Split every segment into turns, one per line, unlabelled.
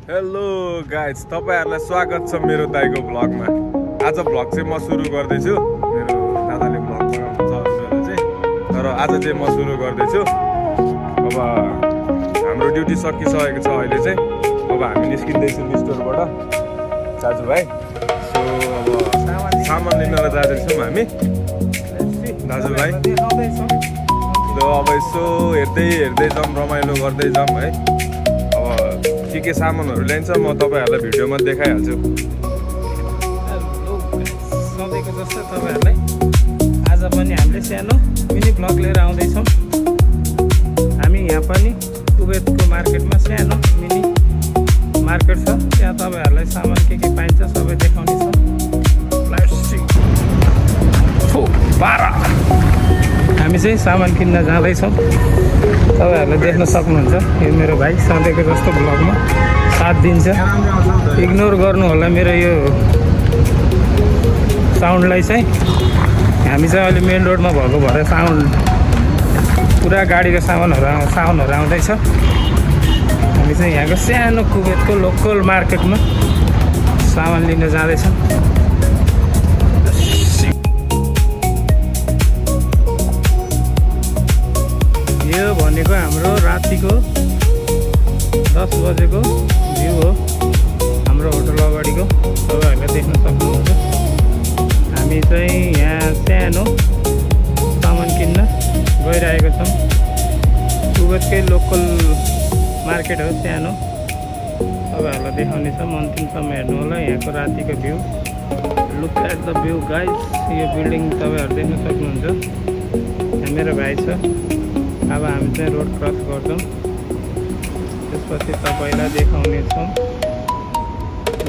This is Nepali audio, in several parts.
हेलो गाइज, तपाईहरुलाई स्वागत छ मेरो दाइको भ्लगमा। आज भ्लग चाहिँ म सुरु गर्दैछु। मेरो दादाले भ्लग बनाउनु छ चाहिँ, तर आज चाहिँ म सुरु गर्दैछु। अब हाम्रो ड्युटी सकिसकेको छ अहिले चाहिँ। अब हामी निस्किँदैछौँ स्टोरबाट दाजुभाइ। सो अब सामान लिन जाँदैछौँ हामी दाजुभाइ। ल अब यसो हेर्दै जाउँ, रमाइलो गर्दै जाउँ है। के सामानहरू ल्याइन्छ म तपाईहरुलाई भिडियोमा देखाइहाल्छु।
सधैँको जस्तो तपाईहरुलाई आज पनि हामीले सानो मिनी भ्लग लिएर आउँदैछौँ। हामी यहाँ पनि कुवेतको मार्केटमा सानो मिनी मार्केट छ, त्यहाँ तपाईहरुलाई सामान के पाइन्छ सबै देखाउने छ। हामी चाहिँ सामान किन्न जाँदैछौँ, तपाईहरुले देख्न सक्नुहुन्छ। यो मेरो भाइ सधैँको जस्तो भ्लगमा साथ दिन्छ। इग्नोर गर्नु होला मेरो यो साउन्डलाई चाहिँ। हामी चाहिँ अहिले मेन रोडमा भएको भएर साउन्ड पुरा गाडीको साउन्डहरू आउँदैछ। हामी चाहिँ यहाँको सानो कुवेतको लोकल मार्केटमा सामान लिन जाँदैछौँ। यो भनेको हाम्रो रातिको 10 बजेको भ्यू हो हाम्रो होटल अगाडिको, तपाईहरुले देख्न सक्नुहुन्छ। हामी चाहिँ यहाँ सानो सामान किन्न गइरहेको छौँ। कुवेतकै लोकल मार्केट हो सानो, तपाईहरुलाई देखाउने छ। अन्तिमसम्म हेर्नु होला यहाँको रातिको view. Look at the view guys. यो बिल्डिङ तपाईहरु देख्न सक्नुहुन्छ। यहाँ मेरो भाइ छ। अब हामी चाहिँ रोड क्रस गर्छौँ, त्यसपछि तपाईलाई देखाउने छौँ।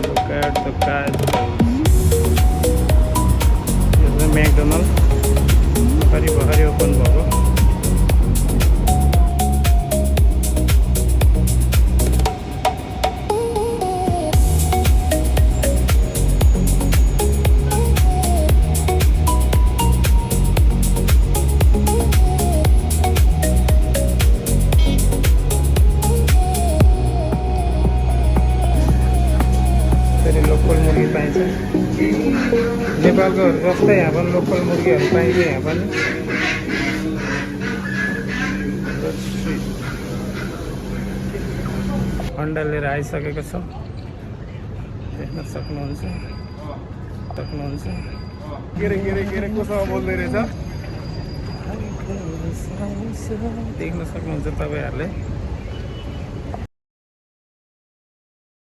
Look at the guys. यो चाहिँ म्याकडोनल्ड भर्खरै ओपन भएको। लोकल मुर्गी पाइन्छ नेपालकोहरू जस्तै यहाँ पनि लोकल मुर्गीहरू पाइन्छ। यहाँ पनि अन्डा लिएर आइसकेको छ, देख्न सक्नुहुन्छ।
के कोसँग बोल्दै रहेछ
देख्न सक्नुहुन्छ तपाईहरुले।